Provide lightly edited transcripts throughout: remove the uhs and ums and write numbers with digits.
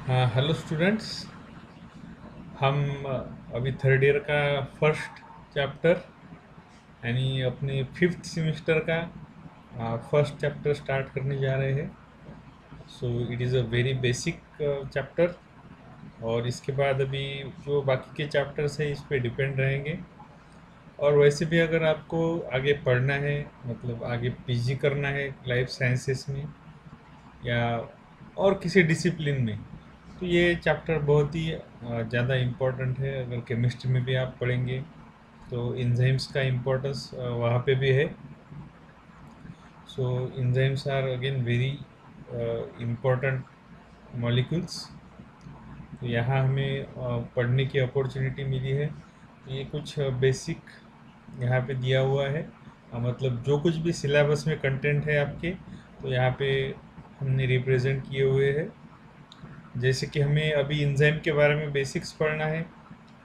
हाँ, hello students. हम अभी थर्ड ईयर का फर्स्ट चैप्टर यानी अपने फिफ्थ सेमेस्टर का फर्स्ट चैप्टर स्टार्ट करने जा रहे हैं। So it is a very basic chapter. और इसके बाद अभी जो बाकी के चैप्टर्स हैं इस पे डिपेंड रहेंगे। और वैसे भी अगर आपको आगे पढ़ना है, मतलब आगे पीजी करना है लाइफ साइंसेस में या और किसी डिसिप्लिन में, तो ये चैप्टर बहुत ही ज़्यादा इम्पोर्टेंट है। अगर केमिस्ट्री में भी आप पढ़ेंगे तो एंजाइम्स का इम्पोर्टेंस वहाँ पे भी है। So enzymes are again very important molecules. तो यहाँ हमें पढ़ने की अपॉर्चुनिटी मिली है। ये कुछ बेसिक यहाँ पे दिया हुआ है। मतलब जो कुछ भी सिलेबस में कंटेंट है आपके, तो यहाँ पे हमने रिप्रेजेंट किए हुए हैं। जैसे कि हमें अभी एंजाइम के बारे में बेसिक्स पढ़ना है,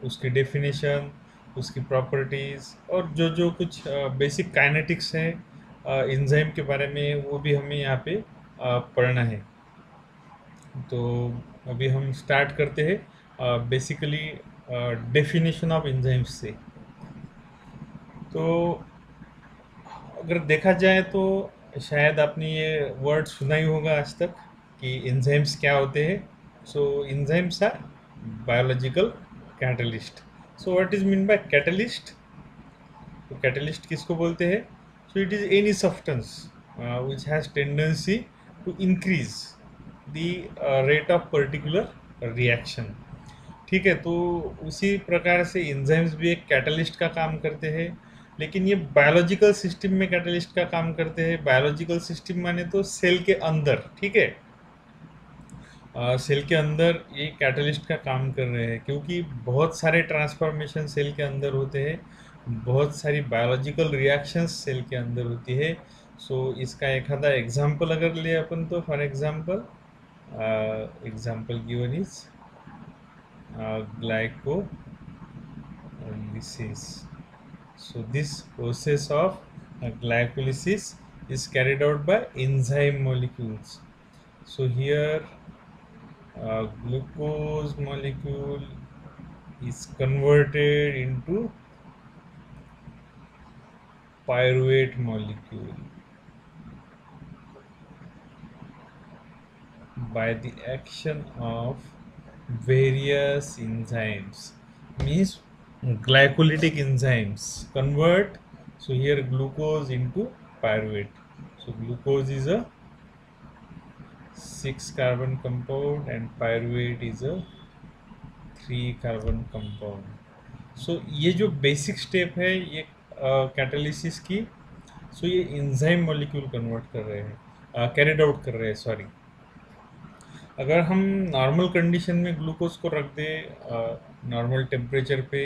उसकी डेफिनेशन, उसकी प्रॉपर्टीज़ और जो जो कुछ बेसिक काइनेटिक्स है एंजाइम के बारे में, वो भी हमें यहाँ पे पढ़ना है। तो अभी हम स्टार्ट करते हैं बेसिकली डेफिनेशन ऑफ एंजाइम्स से। तो अगर देखा जाए तो शायद आपने ये वर्ड सुना ही होगा आज तक कि एंजाइम्स क्या होते हैं। So enzymes are biological catalyst. So what is mean by catalyst? तो कैटलिस्ट किसको बोलते हैं? So it is any substance which has tendency to increase the rate of particular reaction. ठीक है, तो उसी प्रकार से एंजाइम्स भी एक कैटलिस्ट का काम करते हैं। लेकिन ये बायोलॉजिकल सिस्टम में कैटलिस्ट का काम करते हैं। बायोलॉजिकल सिस्टम माने तो सेल के अंदर। ठीक है, सेल के अंदर ये कैटलिस्ट का काम कर रहे हैं, क्योंकि बहुत सारे ट्रांसफॉर्मेशन सेल के अंदर होते हैं, बहुत सारी बायोलॉजिकल रिएक्शंस सेल के अंदर होती है। सो इसका एक आधा एग्जांपल अगर ले अपन, तो for example example given is glycolysis. So this process of glycolysis is carried out by enzyme molecules. So here glucose molecule is converted into pyruvate molecule by the action of various enzymes. Means glycolytic enzymes convert, so here glucose into pyruvate. So glucose is a 6 carbon compound and pyruvate is a 3 carbon compound. So ये जो basic step है ये catalysis की, सो ये enzyme molecule convert कर रहे हैं, carried out कर रहे हैं, सॉरी। अगर हम नॉर्मल कंडीशन में ग्लूकोज को रख दें नॉर्मल टेम्परेचर पे,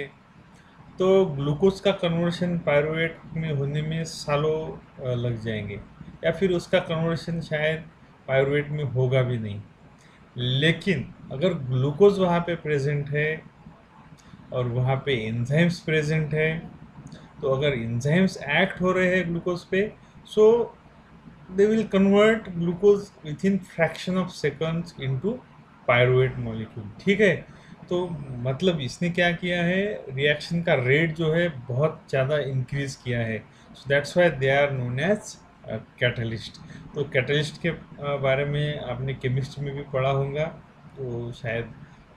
तो ग्लूकोज का कन्वर्शन पायरुवेट में होने में सालों लग जाएंगे, या फिर उसका कन्वर्शन शायद पायरुवेट में होगा भी नहीं। लेकिन अगर ग्लूकोज वहाँ पे प्रेजेंट है और वहाँ पे एंजाइम्स प्रेजेंट है, तो अगर एंजाइम्स एक्ट हो रहे हैं ग्लूकोज पे, सो they will convert glucose within fraction of seconds into pyruvate molecule। ठीक है, तो मतलब इसने क्या किया है, रिएक्शन का रेट जो है बहुत ज़्यादा इंक्रीज किया है। So that's why they are known as catalyst. तो कैटलिस्ट के बारे में आपने केमिस्ट्री में भी पढ़ा होगा, तो शायद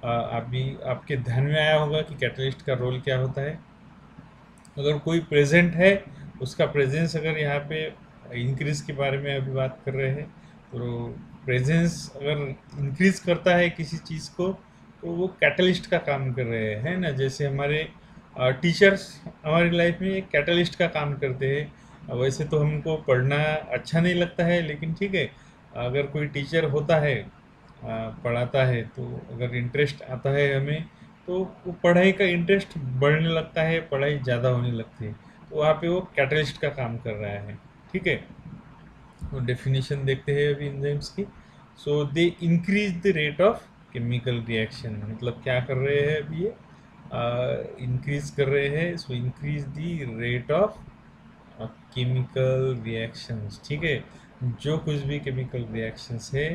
आप भी आपके ध्यान में आया होगा कि कैटलिस्ट का रोल क्या होता है। अगर कोई प्रेजेंट है, उसका प्रेजेंस अगर यहाँ पे इंक्रीज के बारे में अभी बात कर रहे हैं, तो प्रेजेंस अगर इंक्रीज करता है किसी चीज़ को, तो वो कैटलिस्ट का काम कर रहे हैं, है ना। जैसे हमारे टीचर्स हमारी लाइफ में एक कैटलिस्ट का काम करते हैं। वैसे तो हमको पढ़ना अच्छा नहीं लगता है, लेकिन ठीक है, अगर कोई टीचर होता है पढ़ाता है, तो अगर इंटरेस्ट आता है हमें, तो वो पढ़ाई का इंटरेस्ट बढ़ने लगता है, पढ़ाई ज़्यादा होने लगती है। तो वहाँ पे वो कैटलिस्ट का काम कर रहा है। ठीक है, तो डेफिनेशन देखते हैं अभी एंजाइम्स की। So they increase the rate of chemical reaction. मतलब क्या कर रहे हैं अभी ये, इंक्रीज कर रहे हैं। So increase the rate of chemical reactions. ठीक है, जो कुछ भी केमिकल रिएक्शंस है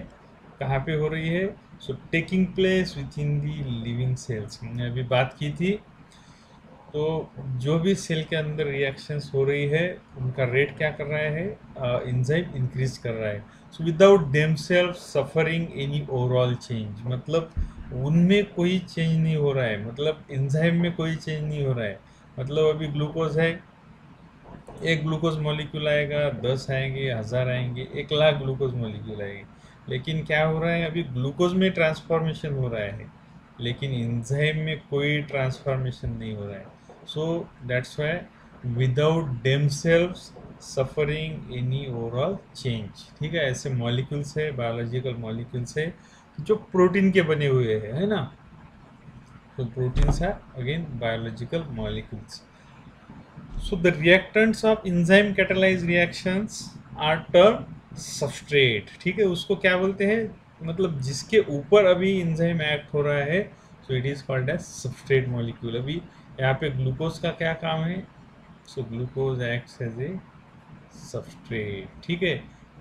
कहाँ पे हो रही है? So taking place with in the living cells, हमने अभी बात की थी। तो जो भी सेल के अंदर रिएक्शंस हो रही है उनका रेट क्या कर रहा है? एंजाइम इंक्रीज कर रहा है। So without themself suffering any overall change, मतलब उनमें कोई चेंज नहीं हो रहा है, मतलब एंजाइम में कोई चेंज नहीं हो रहा है। मतलब अभी ग्लूकोज है, एक ग्लूकोज मॉलिक्यूल आएगा, 10 आएंगे, 1000 आएंगे, 1 लाख ग्लूकोज मॉलिक्यूल आएंगे, लेकिन क्या हो रहा है? अभी ग्लूकोज में ट्रांसफॉर्मेशन हो रहा है, लेकिन एंजाइम में कोई ट्रांसफॉर्मेशन नहीं हो रहा है। So that's Y without themselves suffering any overall change. ठीक है, ऐसे मॉलिक्यूल्स है, बायोलॉजिकल मॉलिक्यूल्स है जो प्रोटीन के बने हुए हैं, है ना। तो proteins are again biological molecules. So the reactants of enzyme catalyzed reactions are termed substrate। ठीक है, उसको क्या बोलते हैं? मतलब जिसके ऊपर अभी एंजाइम एक्ट हो रहा है, so it is called as substrate molecule. अभी यहाँ पे ग्लूकोज का क्या काम है? So glucose acts as a substrate. ठीक है,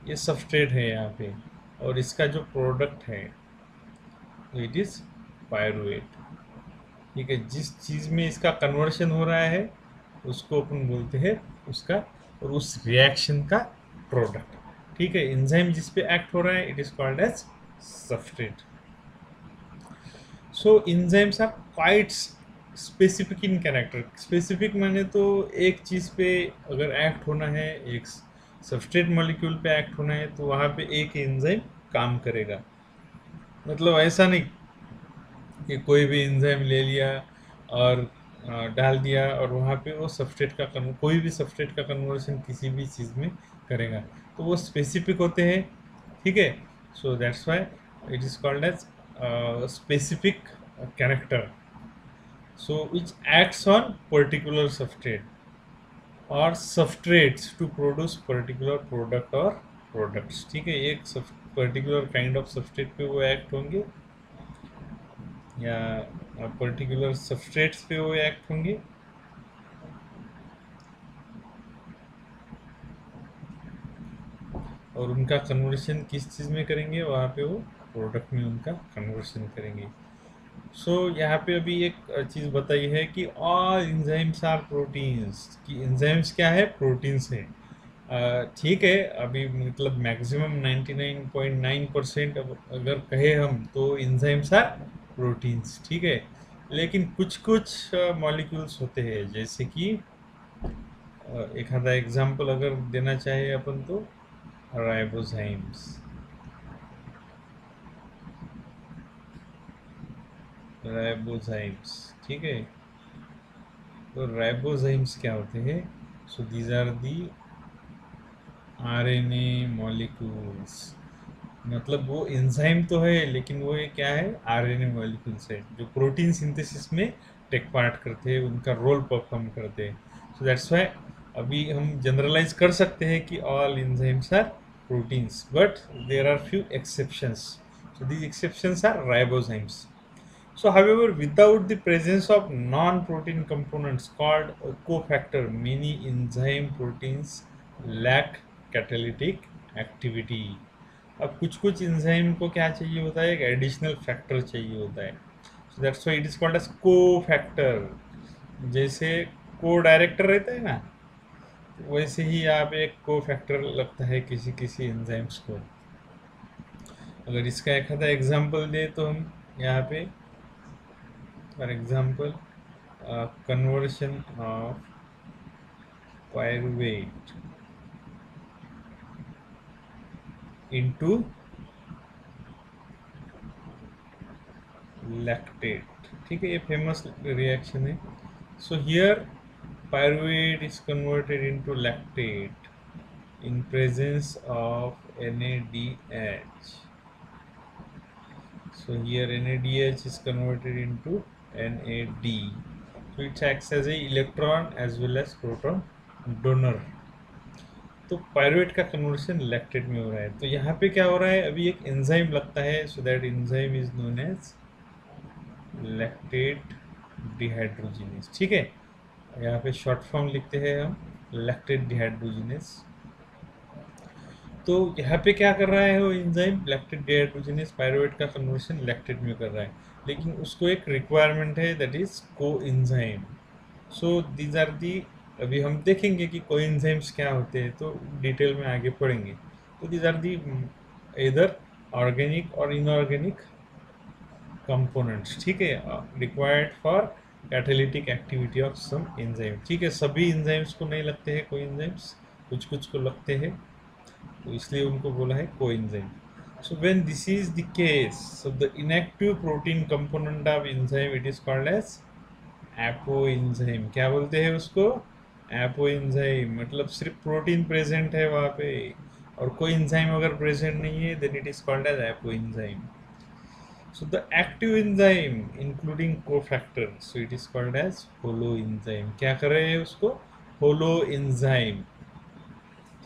ये सबस्ट्रेट है यहाँ पे, और इसका जो प्रोडक्ट है इट इज पायरुवेट। ठीक है, जिस चीज़ में इसका कन्वर्शन हो रहा है उसको अपन बोलते हैं उसका, और उस रिएक्शन का प्रोडक्ट। ठीक है, एंजाइम जिस पे एक्ट हो रहा है it is called as substrate. So enzymes are quite specific in character. Specific माने तो एक चीज़ पे अगर एक्ट होना है, एक सबस्ट्रेट मॉलिक्यूल पे एक्ट होना है, तो वहाँ पे एक एंजाइम काम करेगा। मतलब ऐसा नहीं कि कोई भी एंजाइम ले लिया और डाल दिया और वहाँ पे वो सबस्ट्रेट का कोई भी सबस्ट्रेट का कन्वर्शन किसी भी चीज़ में करेगा, तो वो स्पेसिफिक होते हैं। ठीक है, so that's why it is called as specific character, so which acts on particular substrate और substrates to produce particular product और प्रोडक्ट्स। ठीक है, एक पर्टिकुलर काइंड ऑफ सबस्ट्रेट पे वो एक्ट होंगे या पर्टिकुलर सबस्ट्रेट्स पे वो एक्ट होंगे, और उनका कन्वर्शन किस चीज़ में करेंगे? वहाँ पे वो प्रोडक्ट में उनका कन्वर्शन करेंगे। सो यहाँ पे अभी एक चीज़ बताई है कि ऑल एंजाइम्स आर प्रोटीन्स, कि एंजाइम्स क्या है? प्रोटीन्स है। ठीक है, अभी मतलब मैक्सिमम 99.9% अगर कहे हम तो एंजाइम्स आर प्रोटीन्स। ठीक है, लेकिन कुछ कुछ मॉलिक्यूल्स होते हैं, जैसे कि एक आधा एग्जांपल अगर देना चाहे अपन तो राइबोजाइम्स। राइबोजाइम्स, ठीक है, तो राइबोजाइम्स क्या होते हैं? So these are the RNA molecules. मतलब वो एंजाइम तो है, लेकिन वो ये क्या है? आरएनए मॉलिक्यूल्स है जो प्रोटीन सिंथेसिस में टेक पार्ट करते हैं, उनका रोल परफॉर्म करते हैं। सो दैट्स वाई अभी हम जनरलाइज कर सकते हैं कि all enzymes are proteins, but there are few exceptions. So these exceptions are ribozymes. So, however, without the presence of non-protein components called a cofactor, many enzyme proteins lack catalytic activity. अब कुछ कुछ enzyme को क्या चाहिए होता है? एक additional factor चाहिए होता है, so that's why it is called as cofactor. जैसे को डायरेक्टर रहता है ना, वैसे ही आप एक को-फैक्टर लगता है किसी किसी एंजाइम्स को। अगर इसका एक आधा एग्जांपल दे तो हम यहाँ पे for example conversion of pyruvate into lactate। ठीक है, ये फेमस रिएक्शन है। So here pyruvate is converted into lactate in presence of NADH। so here NADH is converted into NAD, so it acts as a electron as well as proton donor। तो pyruvate का conversion lactate में हो रहा है। तो यहाँ पे क्या हो रहा है? अभी एक एंजाइम लगता है, so that enzyme is known as lactate dehydrogenase. ठीक है, यहाँ पे शॉर्ट फॉर्म लिखते हैं हम लैक्टेट डिहाइड्रोजिनेस। तो यहाँ पे क्या कर रहा है वो एंजाइम, लैक्टेट डिहाइड्रोजिनेज पायरुवेट का कन्वर्शन लैक्टेट में कर रहा है, लेकिन उसको एक रिक्वायरमेंट है that is coenzyme. So these are the, अभी हम देखेंगे कि कोएंजाइम्स क्या होते हैं, तो डिटेल में आगे पढ़ेंगे। तो दीज आर दी इधर ऑर्गेनिक और इनऑर्गेनिक कंपोनेंट्स, ठीक है, required for catalytic activity of some enzyme. ठीक है, सभी एंजाइम्स को नहीं लगते हैं कोएंजाइम्स, कुछ कुछ को लगते हैं, तो इसलिए उनको बोला है coenzyme. So when this is the case, so the inactive protein component of enzyme it is called as apoenzyme. क्या बोलते हैं उसको? एपोएंजाइम। मतलब सिर्फ प्रोटीन प्रेजेंट है वहाँ पे और कोई एंजाइम अगर प्रेजेंट नहीं है, then it is called as apoenzyme. So the active enzyme including cofactor, so it is called as holoenzyme। क्या कर रहे हैं उसको? holoenzyme।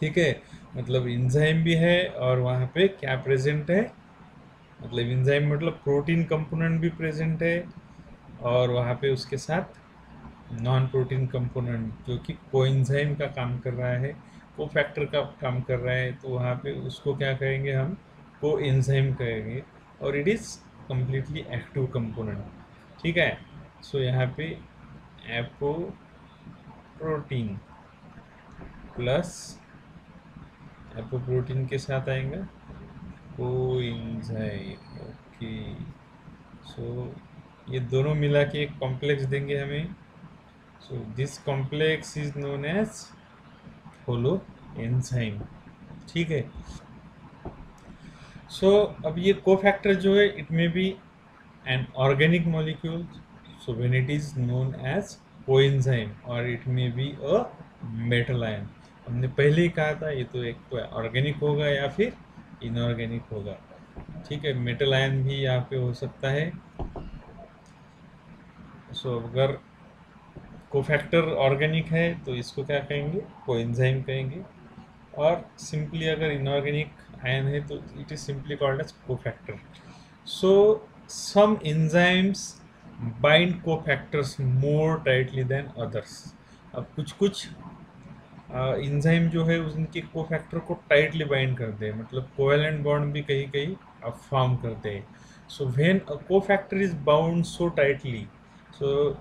ठीक है, मतलब एंजाइम भी है और वहाँ पे क्या प्रेजेंट है, मतलब एंजाइम मतलब प्रोटीन कंपोनेंट भी प्रेजेंट है और वहाँ पे उसके साथ नॉन प्रोटीन कंपोनेंट जो कि कोएंजाइम का काम कर रहा है, कोफैक्टर का काम कर रहा है, तो वहाँ पे उसको क्या कहेंगे हम? कोएंजाइम कहेंगे, और it is completely active component. ठीक है, सो यहाँ पे apo protein plus apo protein के साथ आएगा कोएंजाइम। ओके, सो ये दोनों मिला के एक कॉम्प्लेक्स देंगे हमें। So this complex is known as holoenzyme। ठीक है, सो अब ये कोफैक्टर जो है it may be an organic molecule, so when it is known as coenzyme, और it may be a metal ion. हमने पहले ही कहा था ये तो एक तो ऑर्गेनिक होगा या फिर इनऑर्गेनिक होगा। ठीक है, मेटल आयन भी यहाँ पे हो सकता है। सो अगर कोफैक्टर ऑर्गेनिक है तो इसको क्या कहेंगे? कोएंजाइम कहेंगे, और सिंपली अगर इनऑर्गेनिक आयन है तो it is simply called as cofactor. So some enzymes bind cofactors more tightly than others. अब कुछ कुछ एंजाइम जो है उनके कोफैक्टर को टाइटली बाइंड करते हैं, मतलब कोवेलेंट बॉन्ड भी कहीं कहीं फॉर्म करते हैं। So when a cofactor is bound so tightly, so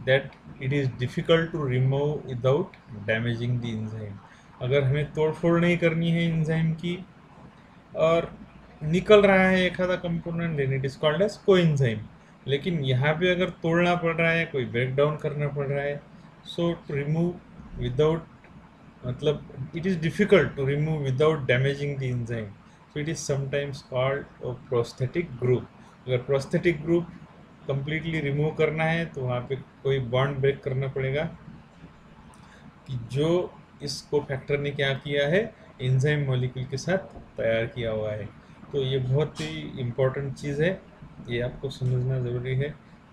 that it is difficult to remove without damaging the enzyme। अगर हमें तोड़फोड़ नहीं करनी है एंजाइम की और निकल रहा है एक आधा component, then it is called as coenzyme. लेकिन यहाँ पे अगर तोड़ना पड़ रहा है, कोई ब्रेक डाउन करना पड़ रहा है, सो टू रिमूव विदाउट, मतलब it is difficult to remove without damaging the enzyme, so it is sometimes called a prosthetic group. अगर प्रोस्थेटिक ग्रुप कंप्लीटली रिमूव करना है तो वहाँ पे कोई बॉन्ड ब्रेक करना पड़ेगा कि जो इस कोफैक्टर ने क्या किया है, एंजाइम मॉलिक्यूल के साथ तैयार किया हुआ है। तो ये बहुत ही इम्पोर्टेंट चीज़ है, ये आपको समझना ज़रूरी है।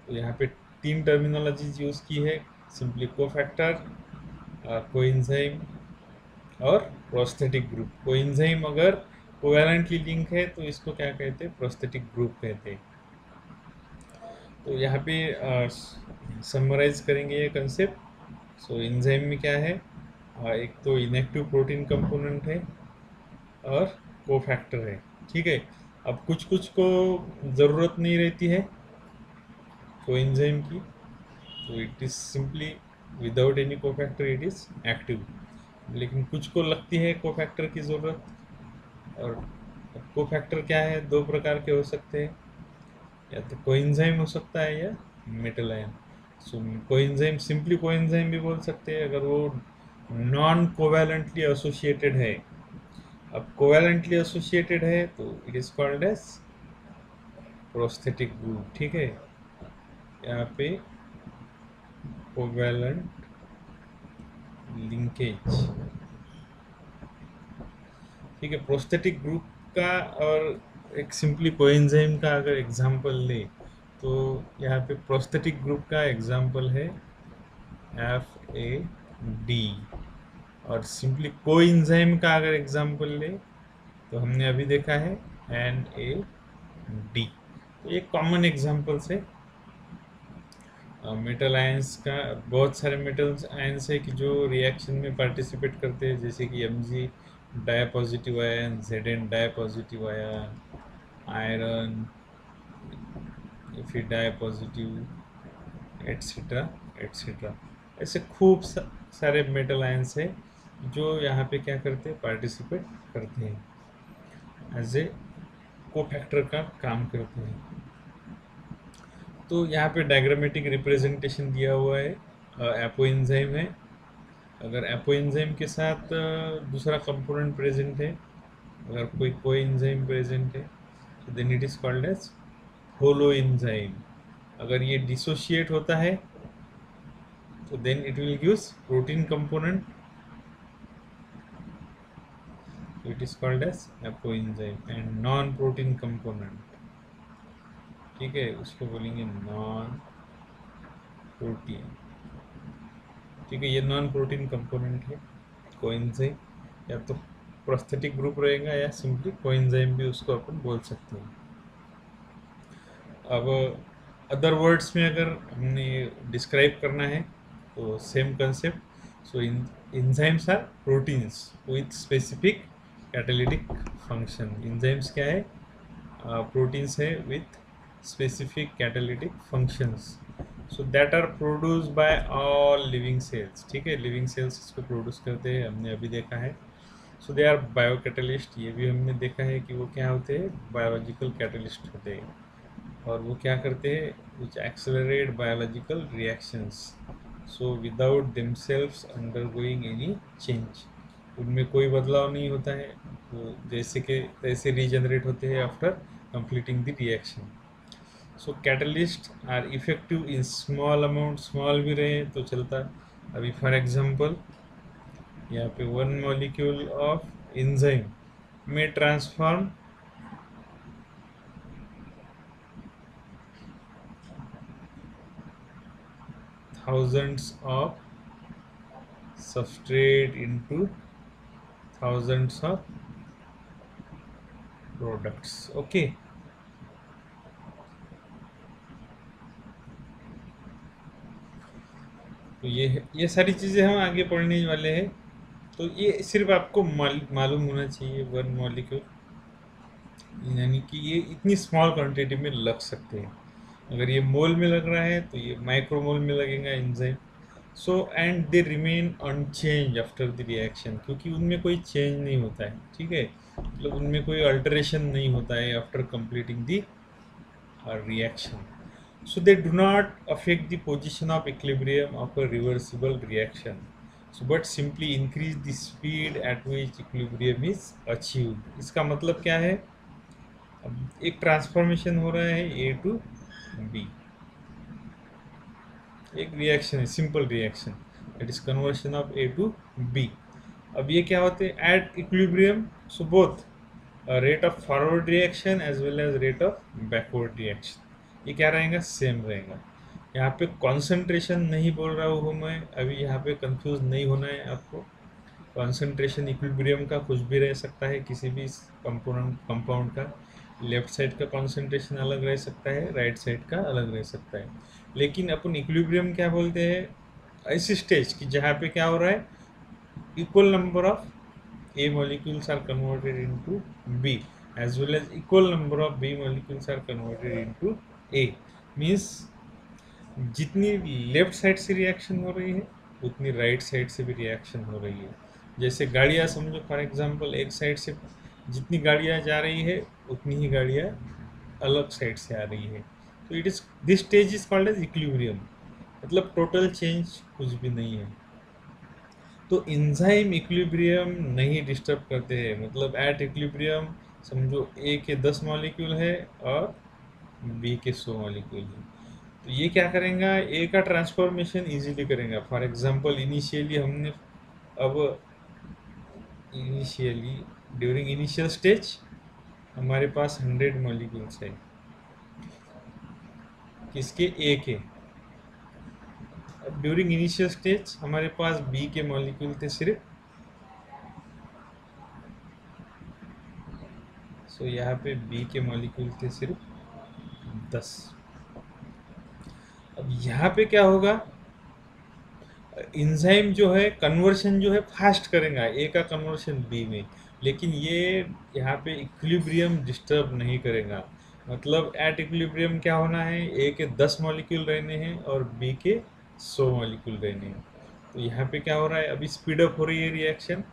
तो यहाँ पे तीन टर्मिनोलॉजीज यूज़ की है, सिंपली कोफैक्टर, कोएंजाइम और प्रोस्थेटिक ग्रुप। कोएंजाइम अगर कोवैलेंटली लिंक है तो इसको क्या कहते हैं? प्रोस्थेटिक ग्रुप कहते हैं। तो यहाँ पे समराइज करेंगे ये कंसेप्ट। सो एंजाइम में क्या है? एक तो इनएक्टिव प्रोटीन कंपोनेंट है और कोफैक्टर है। ठीक है, अब कुछ कुछ को ज़रूरत नहीं रहती है कोएंजाइम की, तो it is simply without any cofactor it is active. लेकिन कुछ को लगती है कोफैक्टर की ज़रूरत, और कोफैक्टर क्या है? दो प्रकार के हो सकते हैं, या तो कोएंजाइम हो सकता है या मेटल आयन। सो कोएंजाइम सिंपली कोएंजाइम भी बोल सकते हैं अगर वो नॉन कोवैलेंटली एसोसिएटेड है। अब कोवैलेंटली एसोसिएटेड है तो it is called as prosthetic group. ठीक है, यहाँ पे कोवैलेंट लिंकेज। ठीक है, प्रोस्थेटिक ग्रुप का और एक सिंपली कोएंजाइम का अगर एग्जांपल ले तो यहाँ पे प्रोस्थेटिक ग्रुप का एग्जांपल है FAD, और सिंपली कोएंजाइम का अगर एग्जांपल ले तो हमने अभी देखा है NAD। तो ये कॉमन एग्जांपल्स है। मेटल आयंस का बहुत सारे मेटल आयंस है कि जो रिएक्शन में पार्टिसिपेट करते हैं, जैसे कि di positive ion, Zn di positive ion, iron फिर डाई पॉजिटिव, एट्सेट्रा एट्सेट्रा। ऐसे खूब सारे मेटल आयंस है जो यहाँ पे क्या करते हैं, पार्टिसिपेट करते हैं, एज ए कोफैक्टर का काम करते हैं। तो यहाँ पे डायग्रामेटिक रिप्रेजेंटेशन दिया हुआ है, एपो एंजाइम है। अगर एपो एंजाइम के साथ दूसरा कंपोनेंट प्रेजेंट है, अगर कोई कोएंजाइम प्रेजेंट है, तो then it is called as holoenzyme. अगर ये डिसोशिएट होता है तो then it will gives protein component, it is called as apoenzyme. And non protein component, ठीक है, उसको बोलेंगे नॉन प्रोटीन। ठीक है, ये नॉन प्रोटीन कंपोनेंट है कोएंजाइम, या तो प्रोस्थेटिक ग्रुप रहेगा या सिंपली कोएंजाइम भी उसको अपन बोल सकते हैं। अब अदर वर्ड्स में अगर हमने डिस्क्राइब करना है तो same concept. So enzymes are proteins with specific catalytic function. Enzymes क्या है, प्रोटीन्स है with specific catalytic functions. So that are produce by all living cells. ठीक है, लिविंग सेल्स इसको प्रोड्यूस करते हैं, हमने अभी देखा है। So they are bio catalyst, ये भी हमने देखा है कि वो क्या होते हैं, बायोलॉजिकल कैटलिस्ट होते हैं। और वो क्या करते हैं, which accelerate biological reactions, so without themselves undergoing any change. उनमें कोई बदलाव नहीं होता है, वो जैसे के तैसे रीजनरेट होते हैं after completing the reaction. So catalyst are effective in small amount, small भी रहे तो चलता। अभी फॉर एग्जांपल यहाँ पे 1 मॉलिक्यूल ऑफ एंजाइम में transform thousands of substrate into thousands of products। Okay, तो ये सारी चीज़ें हम आगे पढ़ने वाले हैं। तो ये सिर्फ आपको मालूम होना चाहिए, 1 मॉलिक्यूल यानी कि ये इतनी स्मॉल क्वांटिटी में लग सकते हैं। अगर ये मोल में लग रहा है तो ये माइक्रोमोल में लगेगा enzyme. So and they remain unchanged after the reaction, क्योंकि उनमें कोई चेंज नहीं होता है। ठीक है, मतलब उनमें कोई अल्टरेशन नहीं होता है after completing the reaction. So they do not affect the position of equilibrium of a reversible reaction, so but simply increase the speed at which equilibrium is achieved. इसका मतलब क्या है, अब एक ट्रांसफॉर्मेशन हो रहा है A to B, एक रिएक्शन है, simple reaction, that is conversion of A to B। अब ये क्या होते हैं, at equilibrium, so both rate of forward reaction as well as rate of backward reaction, ये क्या रहेगा, सेम रहेगा। यहाँ पे कॉन्सेंट्रेशन नहीं बोल रहा हूँ मैं अभी, यहाँ पे कंफ्यूज नहीं होना है आपको। कॉन्सेंट्रेशन इक्विलिब्रियम का कुछ भी रह सकता है, किसी भी कंपाउंड का। लेफ्ट साइड का कॉन्सेंट्रेशन अलग रह सकता है, राइट साइड का अलग रह सकता है। लेकिन अपन इक्विलिब्रियम क्या बोलते हैं, ऐसी स्टेज कि जहाँ पे क्या हो रहा है, equal number of A molecules are converted into B as well as equal number of B molecules are converted into A। Means जितनी लेफ्ट साइड से रिएक्शन हो रही है उतनी राइट साइड से भी रिएक्शन हो रही है। जैसे गाड़ियाँ समझो, फॉर एग्जांपल एक साइड से जितनी गाड़ियाँ जा रही है उतनी ही गाड़ियाँ अलग साइड से आ रही है। तो it is this stage is called as equilibrium, मतलब टोटल चेंज कुछ भी नहीं है। तो एंजाइम इक्विलिब्रियम नहीं डिस्टर्ब करते हैं, मतलब एट इक्विलिब्रियम समझो A के 10 मॉलिक्यूल है और B के 100 मॉलिक्यूल है, तो ये क्या करेंगे, A का ट्रांसफॉर्मेशन इजीली करेंगे। फॉर एग्जांपल इनिशियली हमने, अब इनिशियली ड्यूरिंग इनिशियल स्टेज हमारे पास 100 मॉलिक्यूल्स है, किसके, A के। अब ड्यूरिंग इनिशियल स्टेज हमारे पास B के मॉलिक्यूल थे सिर्फ, सो यहाँ पे B के मॉलिक्यूल थे सिर्फ 10। अब यहाँ पे क्या होगा, एंजाइम जो है कन्वर्शन जो है फास्ट करेगा, A का कन्वर्शन B में, लेकिन ये यहाँ पे इक्विलिब्रियम डिस्टर्ब नहीं करेगा। मतलब एट इक्विलिब्रियम क्या होना है, ए के 10 मॉलिक्यूल रहने हैं और बी के 100 मॉलिक्यूल रहने हैं। तो यहाँ पे क्या हो रहा है, अभी स्पीड अप हो रही है रिएक्शन,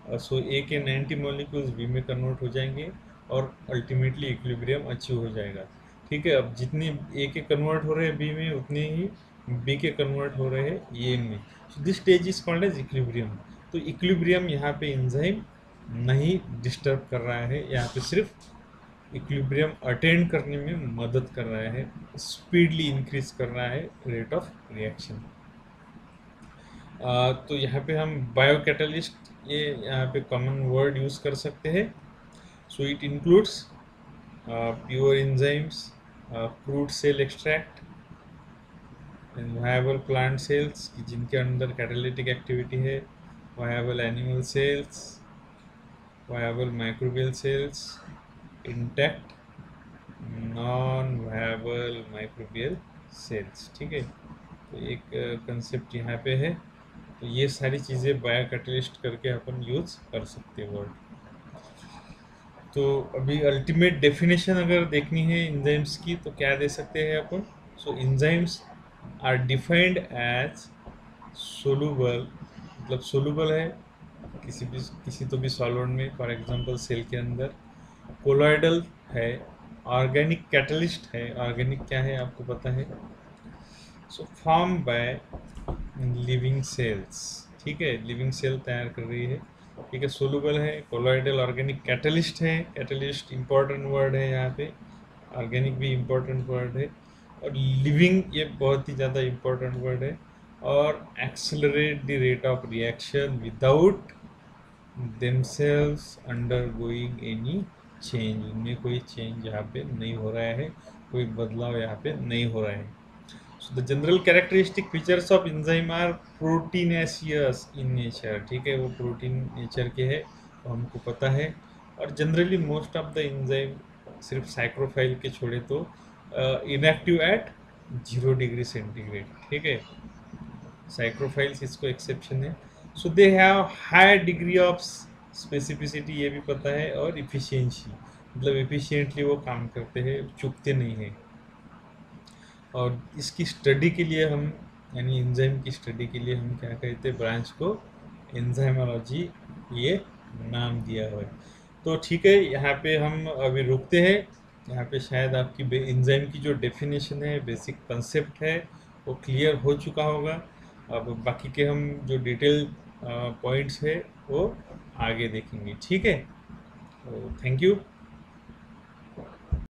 सो ए के 90 मॉलिक्यूल्स बी में कन्वर्ट हो जाएंगे और अल्टीमेटली इक्विलिब्रियम अचीव हो जाएगा। ठीक है, अब जितने ए के कन्वर्ट हो रहे हैं बी में, उतने ही बी के कन्वर्ट हो रहे हैं ए में। So this stage is called as equilibrium. तो इक्विलिब्रियम यहाँ पे एंजाइम नहीं डिस्टर्ब कर रहा है, यहाँ पे सिर्फ इक्विलिब्रियम अटेंड करने में मदद कर रहा है, स्पीडली इंक्रीज कर रहा है रेट ऑफ रिएक्शन। तो यहाँ पे हम बायो कैटलिस्ट, ये यहाँ पे कॉमन वर्ड यूज़ कर सकते हैं। So it includes pure enzymes, crude cell extract, viable plant cells जिनके अंदर कैटालिटिक एक्टिविटी है, viable animal cells, viable microbial cells, intact non viable microbial cells. ठीक है, तो एक कंसेप्ट यहाँ पे है। तो ये सारी चीज़ें बायो कैटलिस्ट करके अपन यूज़ कर सकते हैं वर्ड। तो अभी अल्टीमेट डेफिनेशन अगर देखनी है एंजाइम्स की तो क्या दे सकते हैं अपन। So enzymes are defined as soluble, मतलब सोलूबल है किसी तो भी सॉल्वेंट में, फॉर एग्जांपल सेल के अंदर। कोलॉइडल है, ऑर्गेनिक कैटलिस्ट है। ऑर्गेनिक क्या है आपको पता है। So form by living cells. ठीक है, लिविंग सेल तैयार कर रही है। ठीक है, सोलूबल है, कोलॉइडल, ऑर्गेनिक, कैटलिस्ट है। कैटलिस्ट इंपॉर्टेंट वर्ड है यहाँ पे, ऑर्गेनिक भी इंपॉर्टेंट वर्ड है, और लिविंग ये बहुत ही ज़्यादा इंपॉर्टेंट वर्ड है। और accelerate the rate of reaction without themselves undergoing any change. इनमें कोई चेंज यहाँ पे नहीं हो रहा है, कोई बदलाव यहाँ पे नहीं हो रहा है। So the general characteristic features of enzyme are proteinaceous in nature. ठीक है, वो प्रोटीन नेचर के है, तो हमको पता है। और generally most of the enzyme, सिर्फ साइक्रोफाइल के छोड़े तो, इनएक्टिव एट 0 डिग्री सेंटीग्रेड। ठीक है, साइक्रोफाइल्स इसको एक्सेप्शन है। So they have high degree of specificity, ये भी पता है, और इफिशियंसी, मतलब एफिशिएंटली वो काम करते हैं, चूकते नहीं हैं। और इसकी स्टडी के लिए हम, यानी एंजाइम की स्टडी के लिए हम क्या कहते हैं, ब्रांच को एंजाइमोलॉजी ये नाम दिया हुआ है। तो ठीक है, यहाँ पे हम अभी रुकते हैं। यहाँ पे शायद आपकी एंजाइम की जो डेफिनेशन है, बेसिक कंसेप्ट है, वो क्लियर हो चुका होगा। अब बाकी के हम जो डिटेल पॉइंट्स है वो आगे देखेंगे। ठीक है, तो थैंक यू।